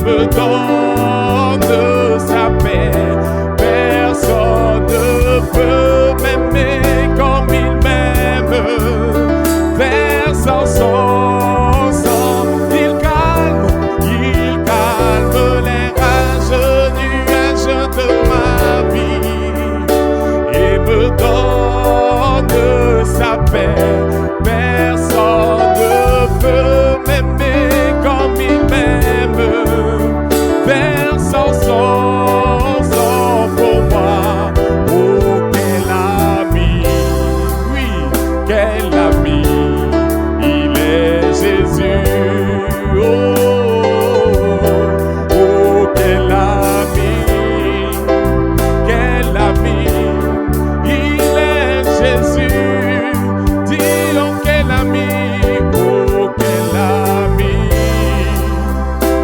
me donne sa paix. Personne ne peut m'aimer comme il m'aime. Versant son sang, il calme les rages, nuages de ma vie et me donne sa paix. Personne ne peut m'aimer comme il m'aime. Versant son sang pour moi. Oh, quel ami, oui, quel ami, il est Jésus. Oh, quel ami, il est Jésus. Dis oh quel ami, oh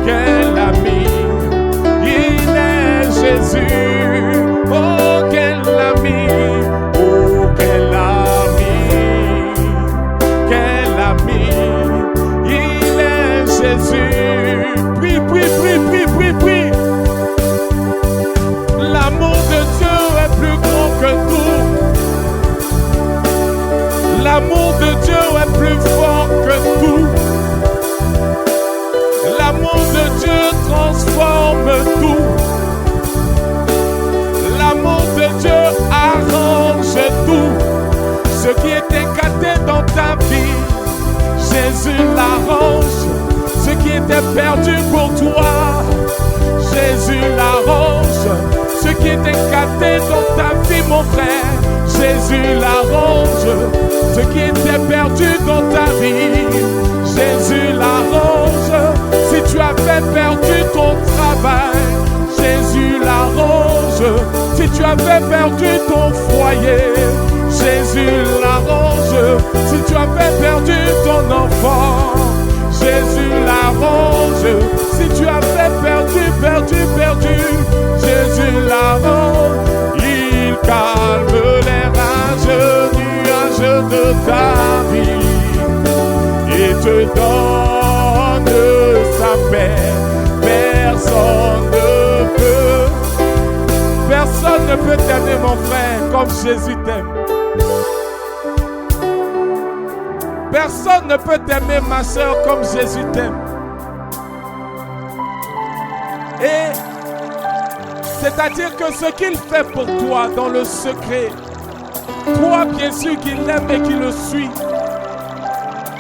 quel ami, il est Jésus. Oh quel ami, oh quel ami, il est Jésus. Prie, prie, prie, prie, prie, prie. L'amour de Dieu est plus grand que tout. L'amour de Dieu est plus fort que tout. L'amour de Dieu transforme tout. L'amour de Dieu arrange tout. Ce qui était cassé dans ta vie, Jésus l'arrange. Ce qui était perdu pour toi, Jésus l'arrange. Ce qui était cassé dans ta vie, mon frère, Jésus l'arrange. Ce qui était perdu dans ta vie, Jésus l'arrange. Si tu avais perdu ton travail, Jésus l'arrange. Si tu avais perdu ton foyer, Jésus l'arrange. Si tu avais perdu ton enfant, Jésus l'arrange. Si tu avais perdu, Jésus l'arrange. Il calme les rages, nuages de ta vie et te donne sa paix. Personne ne peut t'aimer, mon frère, comme Jésus t'aime. Personne ne peut t'aimer, ma soeur, comme Jésus t'aime. Et c'est-à-dire que ce qu'il fait pour toi dans le secret, toi bien sûr qu'il l'aime et qu'il le suit,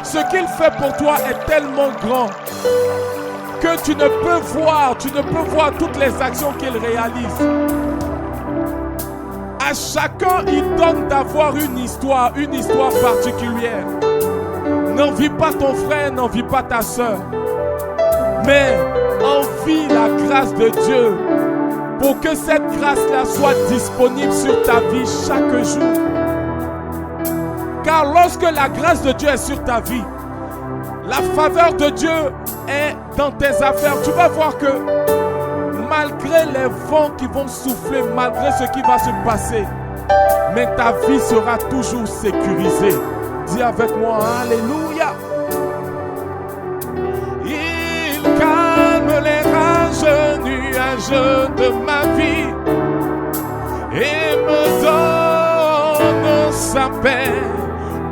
ce qu'il fait pour toi est tellement grand que tu ne peux voir toutes les actions qu'il réalise. À chacun, il donne d'avoir une histoire particulière. N'envie pas ton frère, n'envie pas ta soeur, mais envie la grâce de Dieu pour que cette grâce-là soit disponible sur ta vie chaque jour. Car lorsque la grâce de Dieu est sur ta vie, la faveur de Dieu est dans tes affaires. Tu vas voir que malgré les vents qui vont souffler, malgré ce qui va se passer, mais ta vie sera toujours sécurisée. Dis avec moi, alléluia. Il calme les rages, nuages de ma vie et me donne sa paix.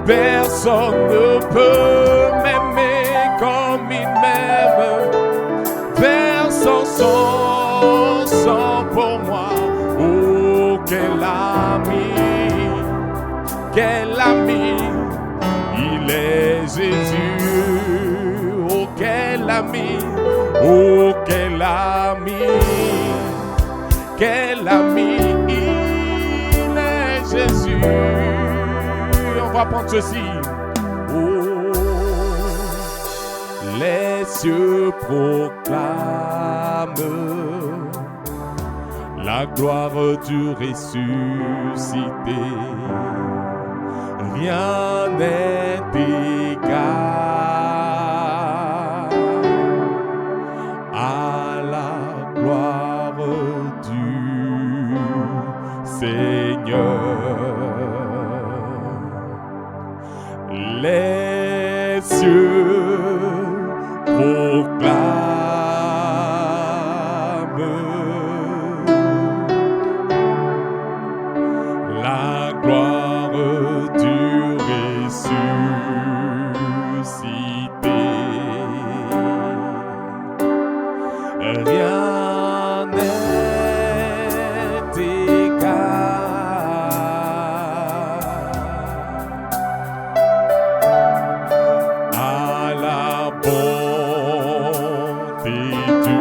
Personne ne peut m'aimer comme il m'aime. Versant son sang pour moi. Oh, quel ami, il est Jésus. Oh, quel ami, oh, quel ami, il est Jésus. On va prendre ceci. Oh, les cieux proclament la gloire du ressuscité. Rien n'est égal à la gloire du Seigneur. Les cieux proclament la gloire du ressuscité. Rien n'est égal à la bonté du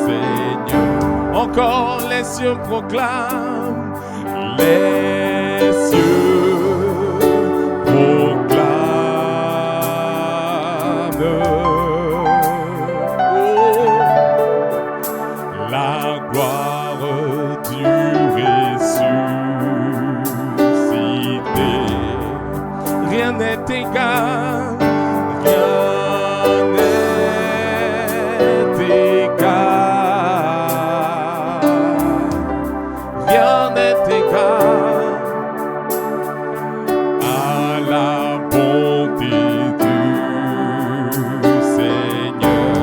Seigneur. Encore les cieux proclament, les cieux proclament la gloire du ressuscité. Rien n'est égal, rien n'est égal, rien n'est égal à la bonté du Seigneur.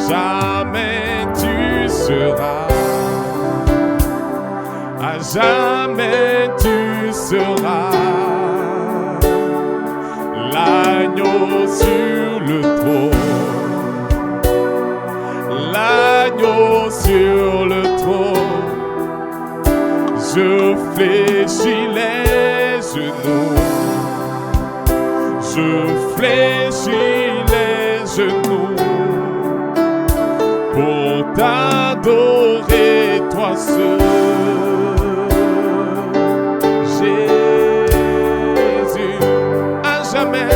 Jamais tu seras, à jamais tu seras l'agneau sur le trône, l'agneau sur le trône. Je fléchis les genoux, je fléchis les genoux pour t'adorer, toi seul. Jésus, à jamais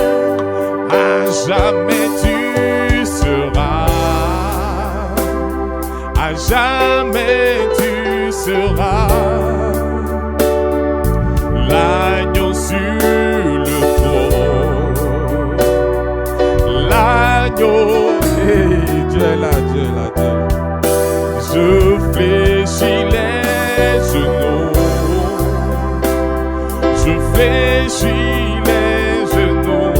tu seras, à jamais tu seras l'agneau sur le trône, l'agneau. Dieu là, Dieu là, Dieu. Je fléchis les genoux, je fléchis les genoux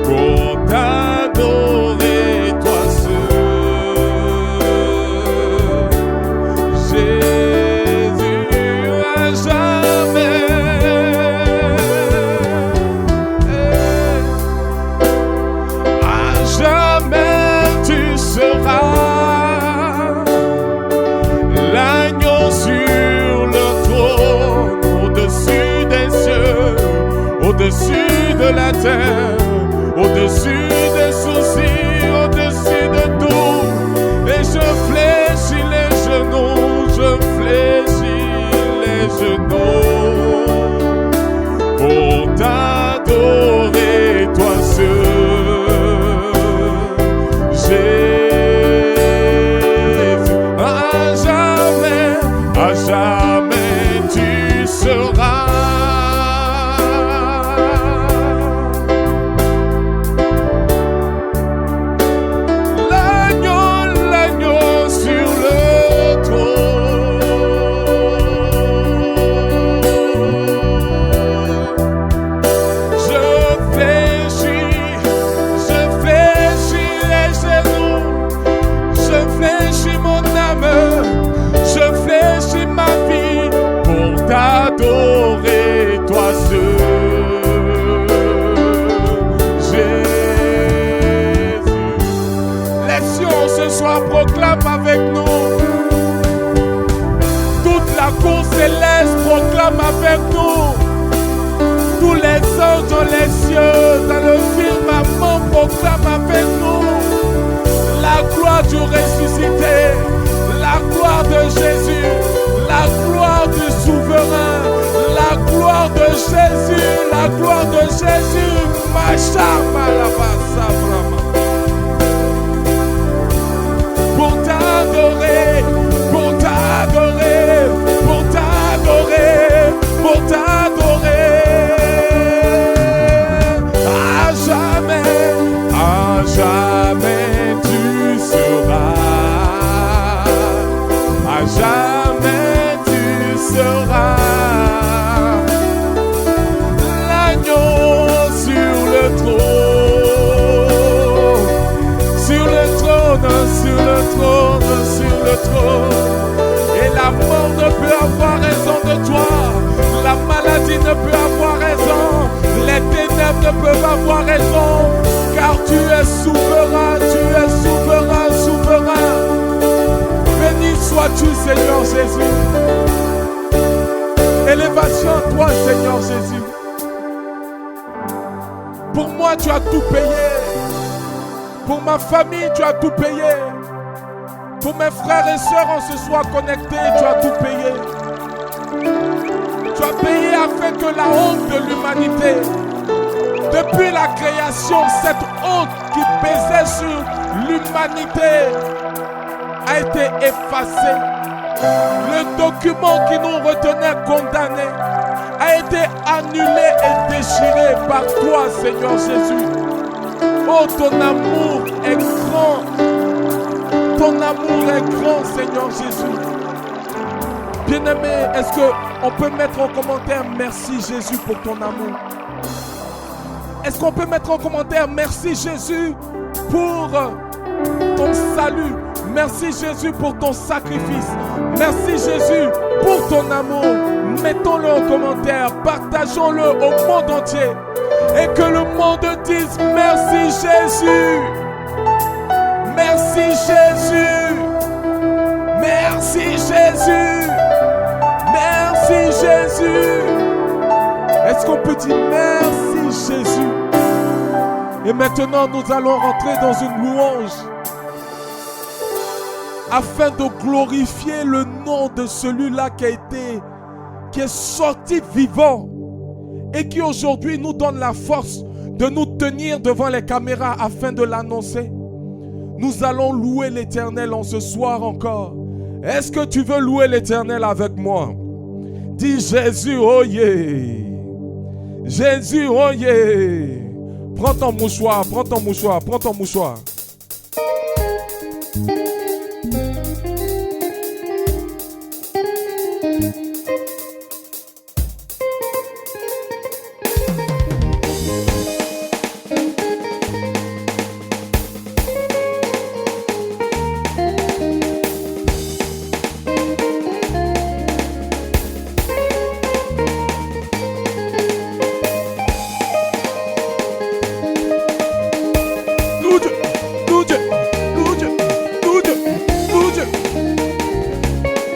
pour t'adorer, toi seul. Jésus, à jamais, à jamais tu seras l'agneau sur le trône, au-dessus des cieux, au-dessus de la terre, au-dessus des soucis, au-dessus de tout. Et je fléchis les genoux, je fléchis les genoux pour t'adorer, toi seul. Jésus, à jamais tu seras l'agneau sur le trône. Je fléchis les genoux, je fléchis mon âme, je fléchis ma vie pour t'adorer, toi seul. Jésus, les cieux ce soir proclament avec nous, toute la cour céleste proclame avec nous, tous les anges dans les cieux, dans le firmament proclament avec nous la gloire du ressuscité, la gloire de Jésus, la gloire du souverain, la gloire de Jésus, la gloire de Jésus. Pour t'adorer, pour t'adorer, pour t'adorer, pour t'adorer. À jamais tu seras, à jamais tu seras l'agneau sur le trône. Seigneur Jésus. Élévation à toi, Seigneur Jésus. Pour moi, tu as tout payé. Pour ma famille, tu as tout payé. Pour mes frères et sœurs en ce soir connectés, tu as tout payé. Tu as payé afin que la honte de l'humanité, depuis la création, cette honte qui pesait sur l'humanité a été effacée. Le document qui nous retenait condamnés a été annulé et déchiré par toi, Seigneur Jésus. Oh, ton amour est grand. Ton amour est grand, Seigneur Jésus. Bien-aimé, est-ce qu'on peut mettre en commentaire merci Jésus pour ton amour? Est-ce qu'on peut mettre en commentaire merci Jésus pour ton salut? Merci Jésus pour ton sacrifice. Merci Jésus pour ton amour. Mettons-le en commentaire, partageons-le au monde entier. Et que le monde dise merci Jésus. Merci Jésus. Merci Jésus. Merci Jésus. Est-ce qu'on peut dire merci Jésus? Et maintenant nous allons rentrer dans une louange afin de glorifier le nom de celui-là qui est sorti vivant et qui aujourd'hui nous donne la force de nous tenir devant les caméras afin de l'annoncer. Nous allons louer l'Éternel en ce soir encore. Est-ce que tu veux louer l'Éternel avec moi? Dis Jésus, oh yeah. Jésus, oh yeah. Prends ton mouchoir, prends ton mouchoir, prends ton mouchoir.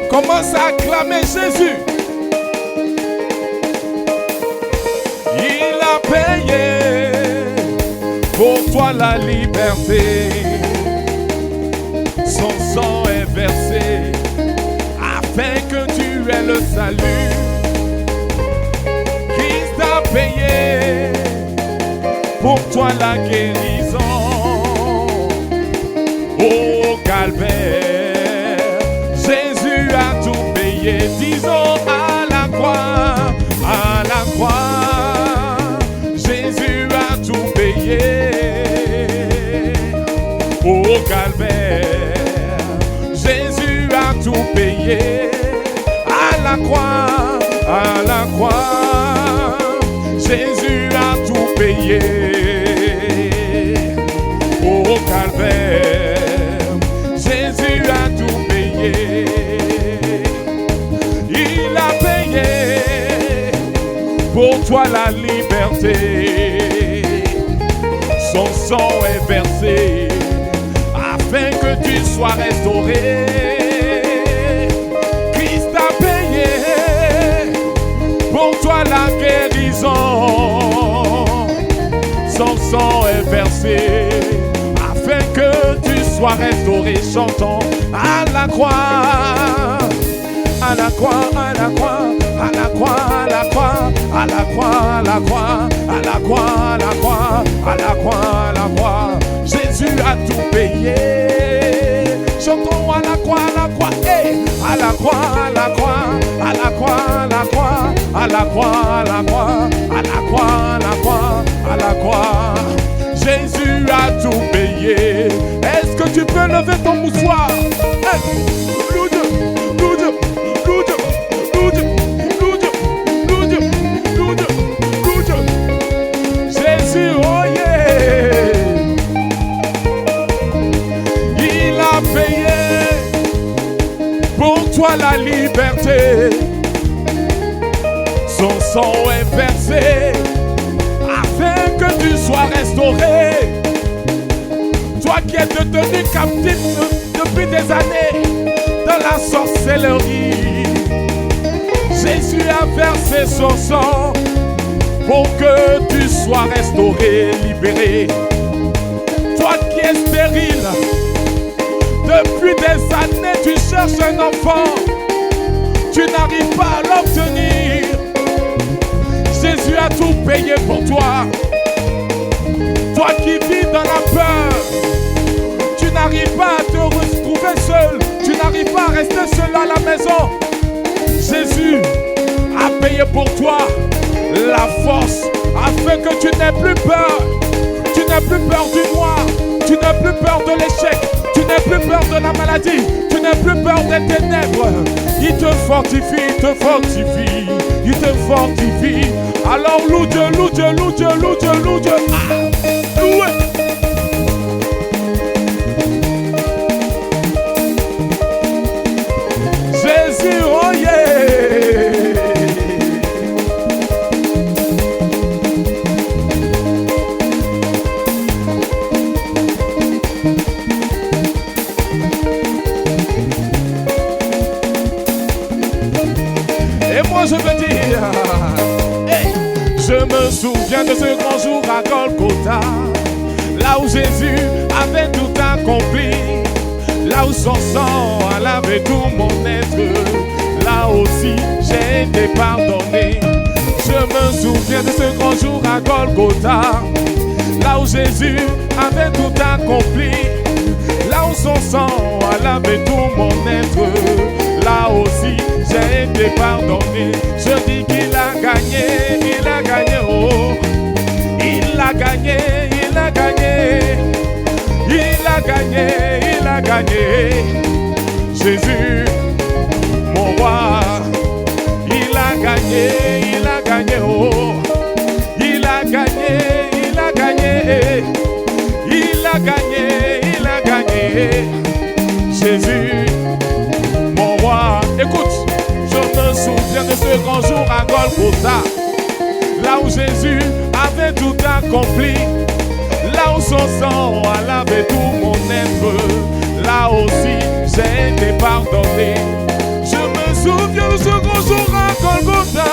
Commence à acclamer Jésus. Il a payé pour toi la liberté. Son sang est versé afin que tu aies le salut. Christ a payé pour toi la guérison. Au calvaire, Jésus a tout payé. Disons à la croix, Jésus a tout payé. Au calvaire, Jésus a tout payé. À la croix, Jésus a tout payé. Au calvaire, Jésus a tout payé. Il a payé pour toi la liberté. Son sang est versé afin que tu sois restauré. Christ a payé pour toi la guérison. Son sang est versé afin que tu sois restauré. Chantons à la croix, à la croix, à la croix, à la croix, à la croix, à la croix, à la croix, à la croix, à la croix, à la croix, à la croix. Jésus a tout payé. Chantons à la croix, hey, à la croix, à la croix, à la croix, à la croix, à la croix, à la croix, à la croix, à la croix, à la croix. Jésus a tout payé. Est-ce que tu peux lever ton mouchoir? Hey. Jésus, oh yeah. Il a payé pour toi la liberté. Son sang est versé afin que tu sois restauré. Toi qui es devenu captif depuis des années dans la sorcellerie. Jésus a versé son sang pour que tu sois restauré, libéré. Toi qui es stérile, depuis des années tu cherches un enfant, tu n'arrives pas à l'obtenir. Jésus a tout payé pour toi. Toi qui vis dans la peur, tu n'arrives pas à te retrouver seul, tu n'arrives pas à rester seul à la maison. Jésus a payé pour toi la force afin que tu n'aies plus peur. Tu n'aies plus peur du noir, tu n'aies plus peur de l'échec, tu n'aies plus peur de la maladie, tu n'aies plus peur des ténèbres. Il te fortifie, il te fortifie, il te fortifie. Alors loue Dieu, loue Dieu, loue Dieu, loue Dieu, loue Dieu. Ah, louez. Jésus, oh yeah. Et moi je veux dire, hey, je me souviens de ce grand jour à Golgotha, là où Jésus avait tout accompli, là où son sang a lavé tout mon être, là aussi j'ai été pardonné. Je me souviens de ce grand jour à Golgotha, là où Jésus avait tout accompli, là où son sang a lavé tout mon être, là aussi j'ai été pardonné. Je dis qu'il a gagné, oh. Il a gagné, il a gagné, il a gagné, il a gagné. Jésus, mon roi, il a gagné, oh. Il a gagné, il a gagné, il a gagné, il a gagné. Jésus, mon roi, écoute, je me souviens de ce grand jour à Golgotha, là où Jésus avait tout accompli, là où son sang a lavé tout mon être, là aussi j'ai été pardonné. Je me souviens de ce grand jour à Golgotha,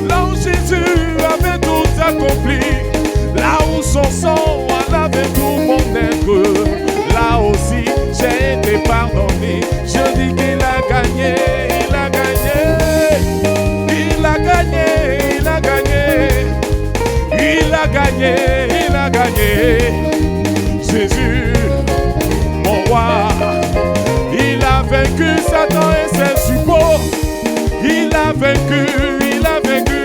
là où Jésus avait tout accompli, là où son sang a lavé tout mon être, là aussi j'ai été pardonné. Je dis qu'il a gagné, il a gagné, il a gagné, il a gagné, il a gagné, il a gagné. Jésus, mon roi, il a vaincu Satan et ses suppôts. Il a vaincu, il a vaincu,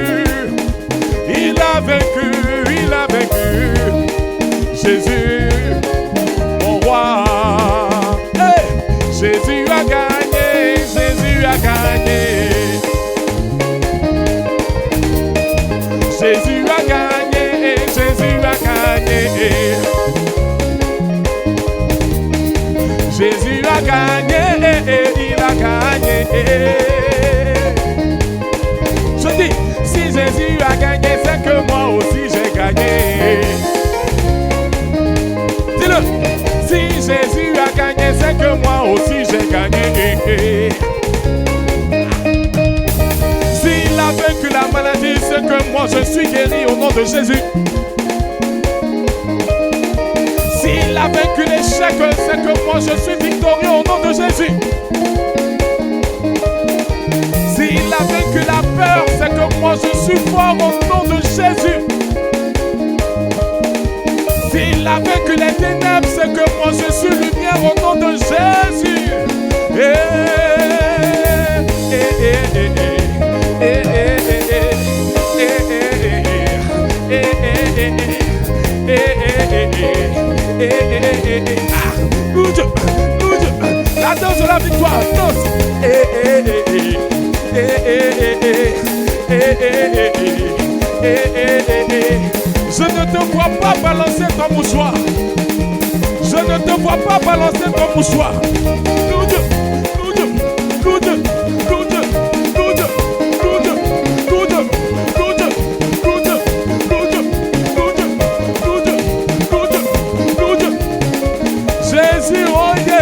il a vaincu, il a vaincu. Jésus, mon roi, hey! Jésus a gagné, Jésus a gagné. Jésus a gagné, Jésus a gagné. Jésus a gagné, il a gagné. Je dis, si Jésus a gagné, c'est que moi aussi j'ai gagné. Dis-le, si Jésus a gagné, c'est que moi aussi j'ai gagné. S'il a vaincu la maladie, c'est que moi je suis guéri au nom de Jésus. S'il a vaincu l'échec, c'est que moi je suis victorieux au nom de Jésus. S'il a vaincu la peur, c'est que moi je suis fort au nom de Jésus. S'il a vaincu les ténèbres, c'est que moi je suis lumière au nom de Jésus. La danse de la victoire, danse. Je ne te vois pas balancer ton mouchoir. Je ne te vois pas balancer ton mouchoir. Jésus, oh yeah.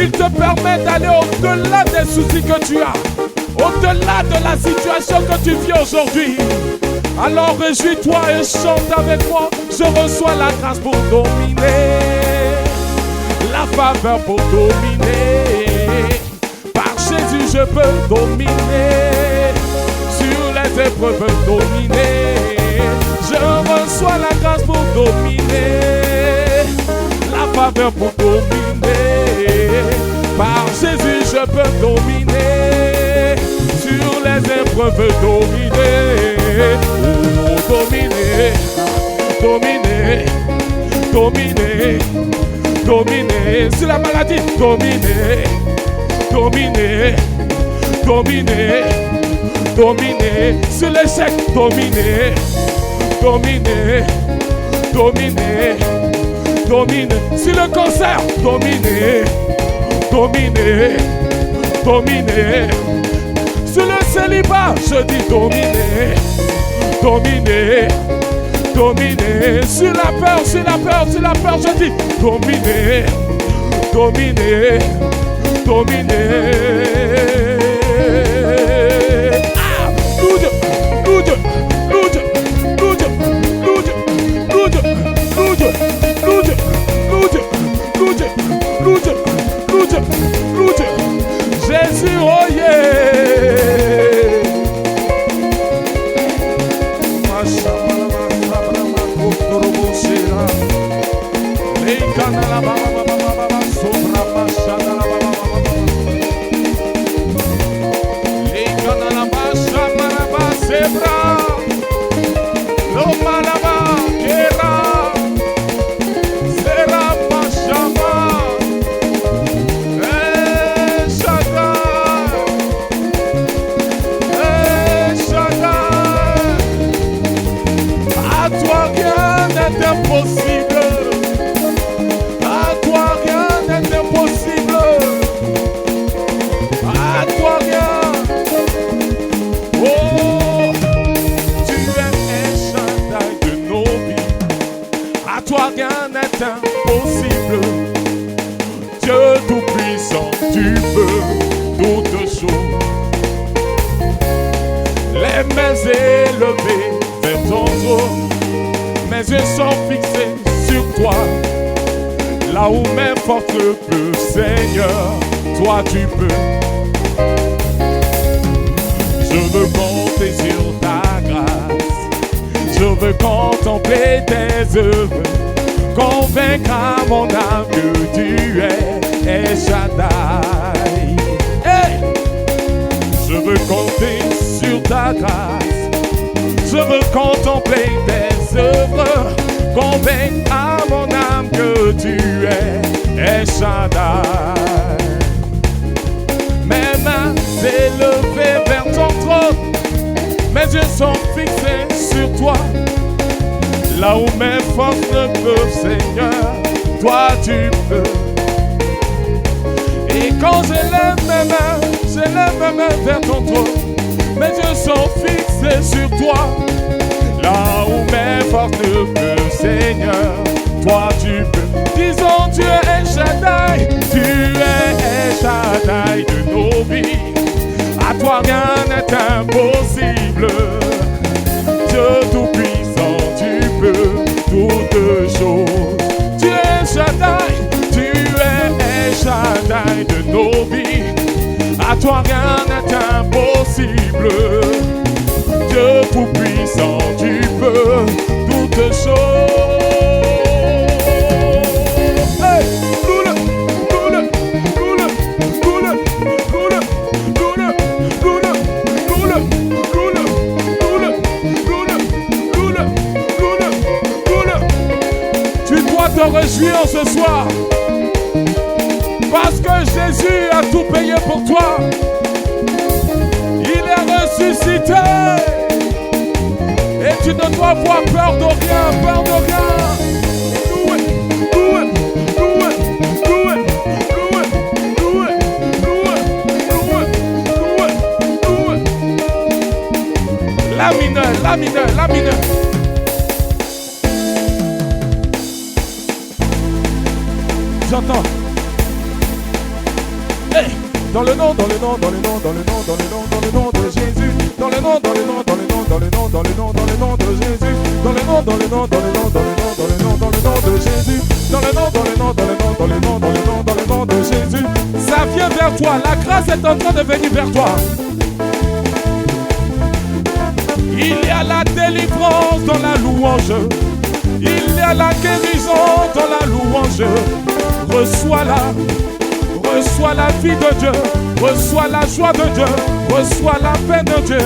Il te permet d'aller au-delà des soucis que tu as, au-delà de la situation que tu vis aujourd'hui. Alors réjouis-toi et chante avec moi. Je reçois la grâce pour dominer, la faveur pour dominer. Par Jésus je peux dominer, sur les épreuves dominer. Je reçois la grâce pour dominer, la faveur pour dominer. Par Jésus je peux dominer, sur les épreuves dominer. Oh, dominer, dominer, dominer, dominer. Sur la maladie, dominer, dominer, dominer, dominer. Sur l'échec, dominer, dominer, dominer, dominer. Sur le cancer, dominer, dominer, dominer. Sur le célibat, je dis dominer, dominer, dominer. Sur la peur, sur la peur, sur la peur, je dis dominer, dominer, dominer. Ah, loude, loude, loude, loude, loude, loude, loude, loude, loude, loude, loude, loude, loude. Jésus, oh yeah. Là où mes forces ne peuvent, Seigneur, toi tu peux. Je veux compter sur ta grâce, je veux contempler tes œuvres, convaincre à mon âme que tu es El Shaddai. Hey! Je veux compter sur ta grâce, je veux contempler tes œuvres, convaincre à mon âme que tu es El Shaddai. Mes mains élevées vers ton trône, mes yeux sont fixés sur toi. Là où mes forces ne peuvent, Seigneur, toi tu peux. Et quand j'élève mes mains vers ton trône, mes yeux sont fixés sur toi. Là où mes forces ne peuvent, Seigneur, toi tu peux. Disons, tu es El Shaddai, tu es El Shaddai de nos vies. À toi rien n'est impossible. Dieu tout-puissant, tu peux toutes choses. Tu es El Shaddai, tu es El Shaddai de nos vies. À toi rien n'est impossible. Dieu tout-puissant, tu peux toutes choses. Hey! Loule, loule, loule, loule, loule, loule, loule, loule, loule, loule, loule, loule, loule, loule. Tu dois te réjouir ce soir parce que Jésus a tout payé pour toi. Il est ressuscité. Et tu ne dois avoir peur de rien, peur de rien. Loué, loué, loué, loué, loué, loué, loué, loué, loué, loué. La mineure, la mineure, la mineure. J'entends. Dans le nom, dans le nom, dans le nom, dans le nom, dans le nom, dans le nom de Jésus. Dans le nom, dans le nom, dans le nom, dans le nom, dans le nom, dans le nom de Jésus. Dans le nom, dans le nom, dans le nom, dans le nom, dans le nom, dans le nom de Jésus. Dans le nom, dans le nom, dans le nom, dans le nom, dans le nom, dans le nom de Jésus. Ça vient vers toi. La grâce est en train de venir vers toi. Il y a la délivrance dans la louange. Il y a la guérison dans la louange. Reçois-la. Reçois la vie de Dieu. Reçois la joie de Dieu. Reçois la paix de Dieu.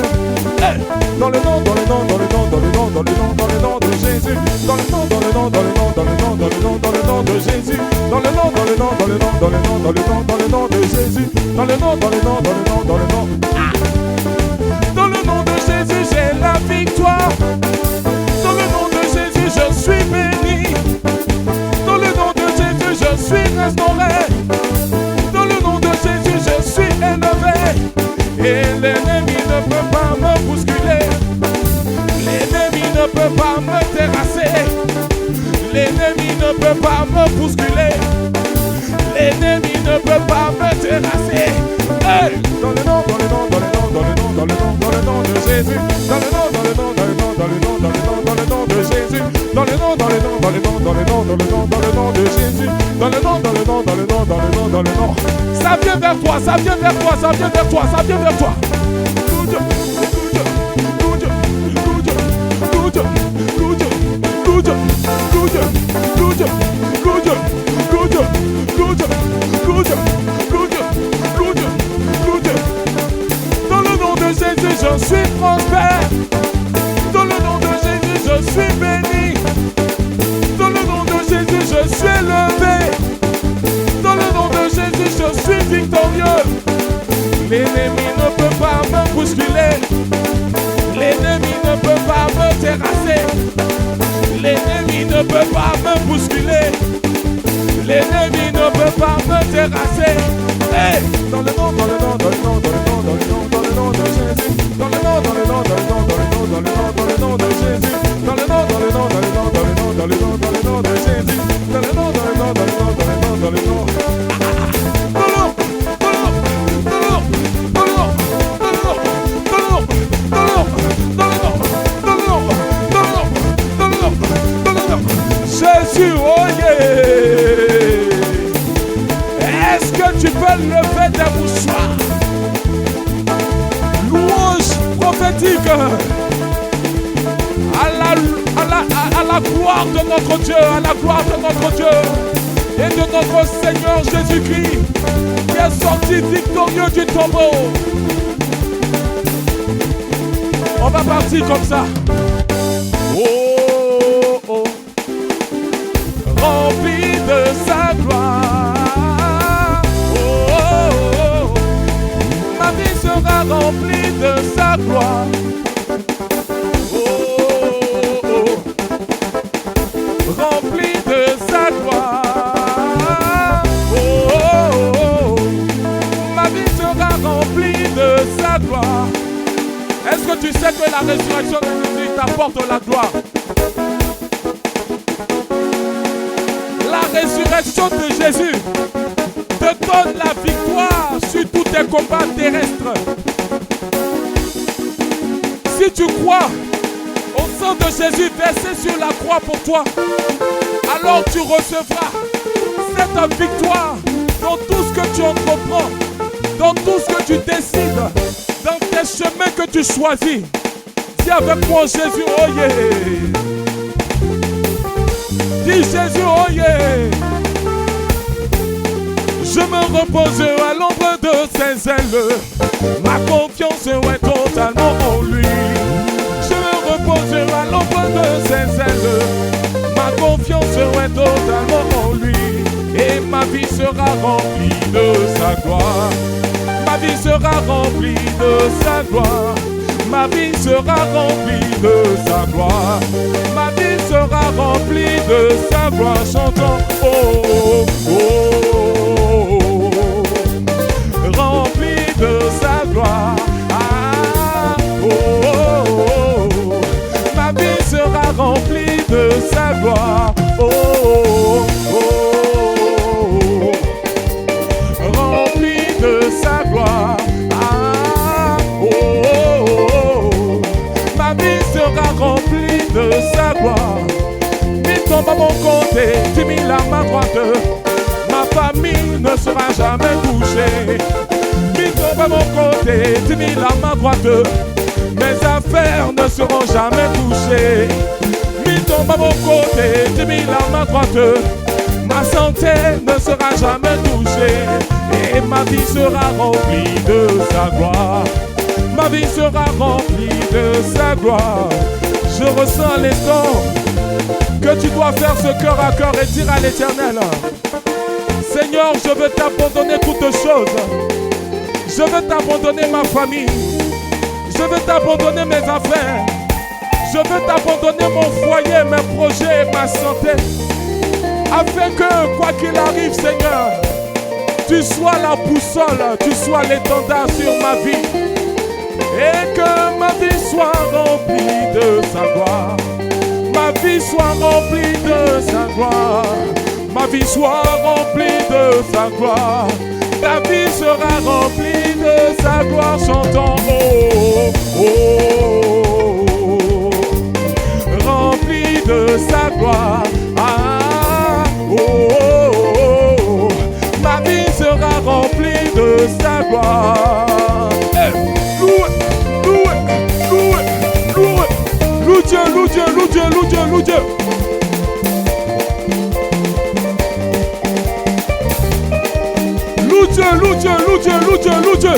Hey! Dans le nom, dans le nom, dans le nom, dans le nom, dans le nom, dans le nom de Jésus. Dans le nom, dans le nom, dans le nom, dans le nom, dans le nom, dans le nom de Jésus. Dans le nom, dans le nom, dans le nom, dans le nom, dans le nom, dans le nom de Jésus. Dans le nom, dans le nom, dans le nom, dans le nom. Dans le nom de Jésus, j'ai la victoire. Dans le nom de Jésus, je suis béni. Dans le nom de Jésus, je suis restauré. Dans le nom de Jésus, je suis élevé. Et l'ennemi ne peut pas me bousculer. L'ennemi ne peut pas me terrasser. L'ennemi ne peut pas me bousculer. L'ennemi ne peut pas me terrasser. Hey! Dans le nom, dans le nom, dans le nom, dans le nom, dans le nom, dans le nom de Jésus. Dans le nom, dans le nom, dans le nom, dans le nom, dans le nom, dans le nom de Jésus. Dans le nom, dans le nom, dans le nom, dans le nom, dans le nom, dans le nom de Jésus. Dans le nom, dans le nom, dans le nom, dans le nom, dans le nom. Ça vient vers toi, ça vient vers toi, ça vient vers toi, ça vient vers toi. Dans le nom de Jésus, je suis prospère. Dans le nom de Jésus, je suis béni. Dans le nom de Jésus, je suis élevé. Dans le nom de Jésus, je suis victorieux. L'ennemi ne peut pas me bousculer. L'ennemi ne peut pas me terrasser. L'ennemi ne peut pas me bousculer. L'ennemi ne peut pas me terrasser. Hey! Dans le nom, dans le nom, dans le nom, dans le nom, dans le nom, dans le nom de Jésus. Dans le nom, dans le nom, dans le nom, dans le nom, dans le nom, dans le nom de Jésus. Dans le nom, dans le nom, dans le nom, dans le nom, dans le nom, dans le nom de Jésus. Dans le nom, dans le nom, dans le nom, dans le nom, dans le nom. Jésus, oh yeah! Est-ce que tu peux lever tes mouchoirs? Louange prophétique à la gloire de notre Dieu, à la gloire de notre Dieu et de notre Seigneur Jésus-Christ qui est sorti victorieux du tombeau. On va partir comme ça. Oh, oh. Rempli de sa gloire. Oh, oh, oh. Ma vie sera remplie de sa gloire. Oh, oh. Rempli de sa gloire. Oh, oh, oh. Ma vie sera remplie de sa gloire. Est-ce que tu sais que la résurrection de Jésus t'apporte la gloire? La résurrection de Jésus te donne la victoire sur tous tes combats terrestres. Si tu crois au sang de Jésus versé sur la croix pour toi, alors tu recevras cette victoire dans tout ce que tu entreprends, dans tout ce que tu décides, dans tes chemins que tu choisis. Dis avec moi Jésus, oh yeah. Dis Jésus, oh yeah. Je me repose à l'ombre de ses ailes. Ma confiance est totalement en lui. Je me repose à l'ombre de ses ailes. Ma confiance est totalement en lui. Et ma vie sera remplie de sa gloire. Ma vie sera remplie de sa gloire. Ma vie sera remplie de sa gloire. Ma vie sera remplie de sa gloire. Chantons, oh, oh, oh, remplie de sa gloire. Ah, oh, oh, oh, ma vie sera remplie de sa gloire. Oh, oh, oh, remplie de sa gloire. mon côté, tu mis à ma droite. Ma famille ne sera jamais touchée. Tu tombes à mon côté, tu mis à ma droite. Mes affaires ne seront jamais touchées. Tu tombes à mon côté, tu mis à ma droite. Ma santé ne sera jamais touchée. Et ma vie sera remplie de sa gloire. Ma vie sera remplie de sa gloire. Je ressens l'effort que tu dois faire ce cœur à cœur et dire à l'Éternel: Seigneur, je veux t'abandonner toutes choses. Je veux t'abandonner ma famille. Je veux t'abandonner mes affaires. Je veux t'abandonner mon foyer, mes projets, ma santé. Afin que, quoi qu'il arrive, Seigneur, tu sois la boussole, tu sois l'étendard sur ma vie. Et que ma vie soit remplie de sa gloire. Ma vie soit remplie de sa gloire. Ma vie soit remplie de sa gloire. Ta vie sera remplie de sa gloire. Chantons oh, oh, oh, remplie de sa gloire. Ah, oh, oh, oh. Ma vie sera remplie de sa gloire. Loue Dieu, loue Dieu, loue Dieu, loue Dieu, loue Dieu. Loue Dieu, loue Dieu, loue Dieu, loue Dieu, loue Dieu.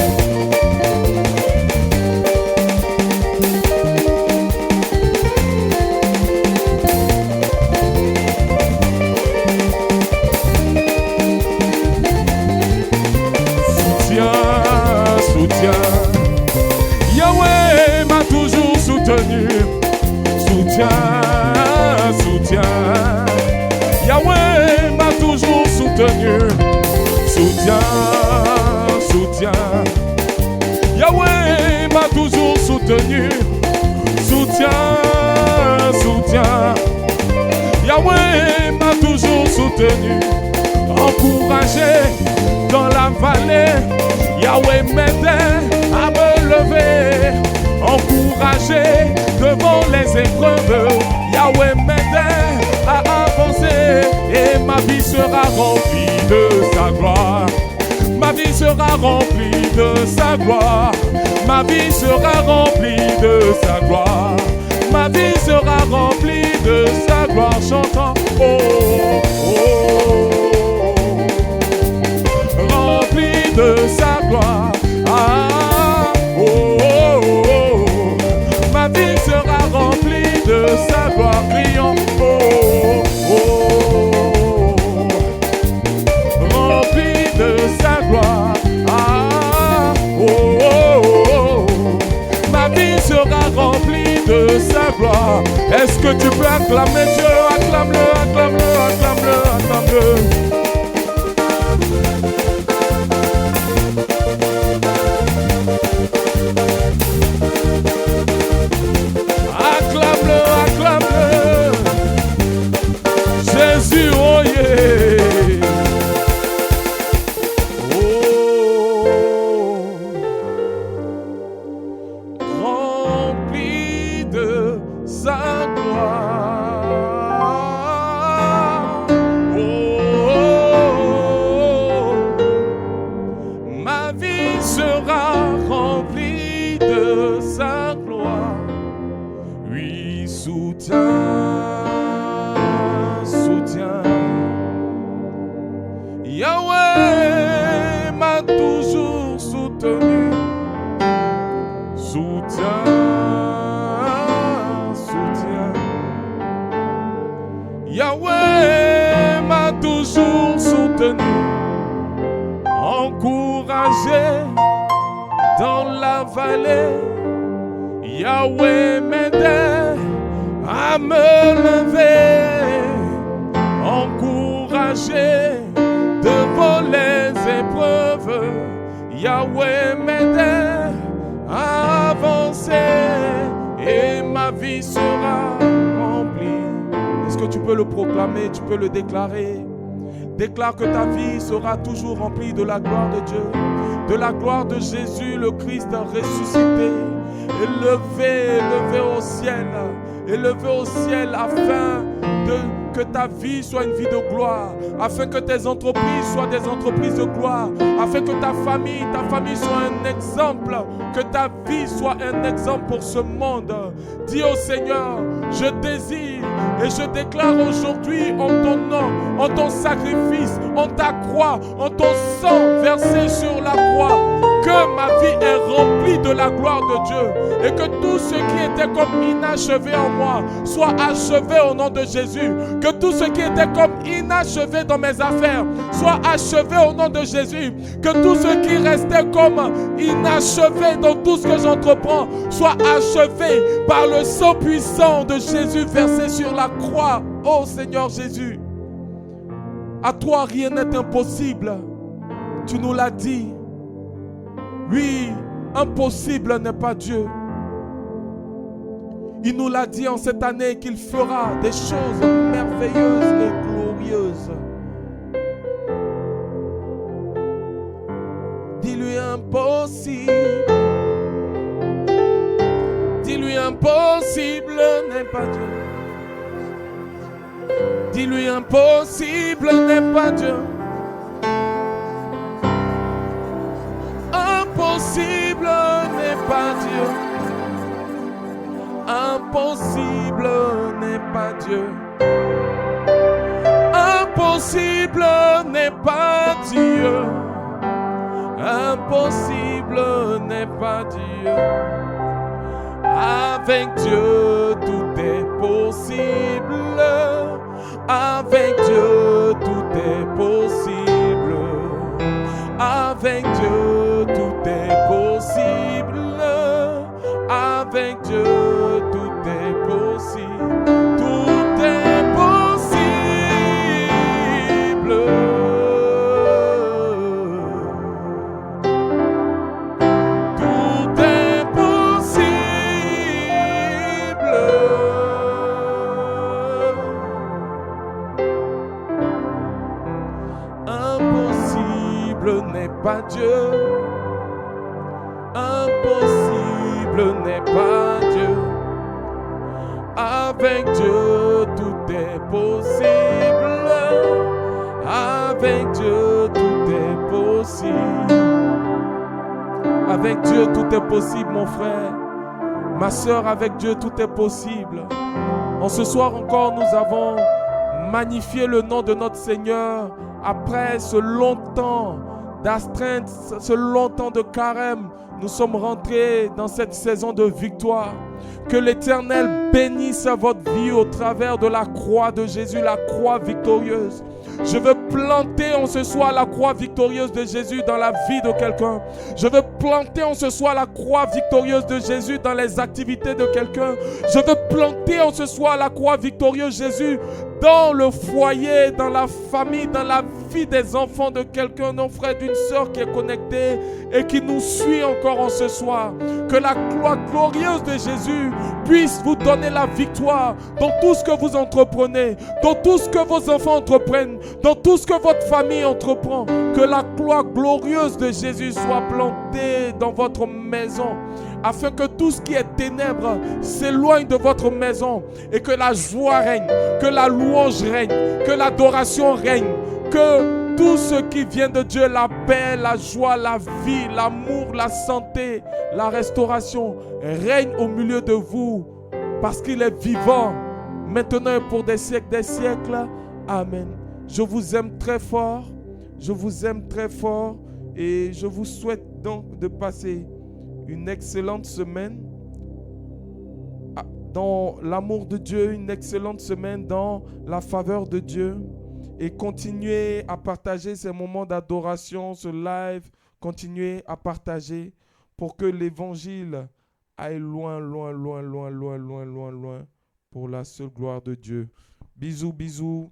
Soutien, soutien. Yahweh m'a toujours soutenu. Soutien, soutien. Yahweh m'a toujours soutenu. Soutien, soutien. Yahweh m'a toujours soutenu. Soutien, soutien. Yahweh m'a toujours soutenu. Encouragé dans la vallée, Yahweh m'aidait à me lever. Encouragé devant les épreuves, Yahweh m'aidait à avancer. Et ma vie sera remplie de sa gloire. Ma vie sera remplie de sa gloire. Ma vie sera remplie de sa gloire. Ma vie sera remplie de sa gloire. Chantant oh, oh, oh, remplie de sa gloire. Ah, oh, oh, oh. Ma vie sera remplie de sa gloire. Crions oh, oh, oh, remplie de sa gloire. Ah, oh, oh, oh. Ma vie sera remplie de sa gloire. Est-ce que tu peux acclamer Dieu? Acclame-le, acclame-le, acclame-le, acclame-le. Jésus, oh yeah. Oh, rempli de sa gloire. Oh, ma vie sera remplie de sa gloire. Oui, soutien. Yahweh m'a toujours soutenu. Soutien, soutien. Yahweh m'a toujours soutenu. Encouragé dans la vallée, Yahweh m'aidait à me lever. Encouragé devant les épreuves, Yahweh m'aidait à avancer et ma vie sera remplie. Est-ce que tu peux le proclamer, tu peux le déclarer? Déclare que ta vie sera toujours remplie de la gloire de Dieu, de la gloire de Jésus le Christ ressuscité, élevé au ciel, élevés au ciel afin que ta vie soit une vie de gloire, afin que tes entreprises soient des entreprises de gloire, afin que ta famille soit un exemple, que ta vie soit un exemple pour ce monde. Dis au Seigneur, je désire et je déclare aujourd'hui en ton nom, en ton sacrifice, en ta croix, en ton sang versé sur la croix, que ma vie est remplie de la gloire de Dieu et que tout ce qui était comme inachevé en moi soit achevé au nom de Jésus. Que tout ce qui était comme inachevé dans mes affaires soit achevé au nom de Jésus. Que tout ce qui restait comme inachevé dans tout ce que j'entreprends soit achevé par le sang puissant de Jésus versé sur la croix. Oh Seigneur Jésus, à toi rien n'est impossible. Tu nous l'as dit. Oui, impossible n'est pas Dieu. Il nous l'a dit en cette année qu'il fera des choses merveilleuses et glorieuses. Dis-lui impossible. Dis-lui impossible n'est pas Dieu. Dis-lui impossible n'est pas Dieu. Impossible n'est pas Dieu. Impossible n'est pas Dieu. Impossible n'est pas Dieu. Impossible n'est pas Dieu. Avec Dieu tout est possible. Avec Dieu tout est possible. Avec Dieu tout est possible. Avec Dieu tout est possible. Tout est possible. Tout est possible. Impossible n'est pas Dieu. Impossible n'est pas Dieu. Avec Dieu tout est possible. Avec Dieu tout est possible. Avec Dieu tout est possible, mon frère. Ma sœur, avec Dieu tout est possible. En ce soir encore, nous avons magnifié le nom de notre Seigneur. Après ce long temps d'astreinte, ce long temps de carême, nous sommes rentrés dans cette saison de victoire. Que l'Éternel bénisse votre vie au travers de la croix de Jésus, la croix victorieuse. Je veux planter en ce soir la croix victorieuse de Jésus dans la vie de quelqu'un. Je veux planter en ce soir la croix victorieuse de Jésus dans les activités de quelqu'un. Je veux planter en ce soir la croix victorieuse de Jésus dans le foyer, dans la famille, dans la vie des enfants de quelqu'un, d'un frère, d'une sœur qui est connecté et qui nous suit encore en ce soir. Que la croix glorieuse de Jésus puisse vous donner la victoire dans tout ce que vous entreprenez, dans tout ce que vos enfants entreprennent, dans tout ce que votre famille entreprend. Que la croix glorieuse de Jésus soit plantée dans votre maison, afin que tout ce qui est ténèbres s'éloigne de votre maison et que la joie règne, que la louange règne, que l'adoration règne, que tout ce qui vient de Dieu, la paix, la joie, la vie, l'amour, la santé, la restauration règne au milieu de vous parce qu'il est vivant maintenant et pour des siècles des siècles. Amen. Je vous aime très fort, je vous aime très fort et je vous souhaite donc de passer une excellente semaine dans l'amour de Dieu, une excellente semaine dans la faveur de Dieu, et continuez à partager ces moments d'adoration, ce live, continuez à partager pour que l'évangile aille loin, loin, loin, loin, loin, loin, loin, loin pour la seule gloire de Dieu. Bisous, bisous.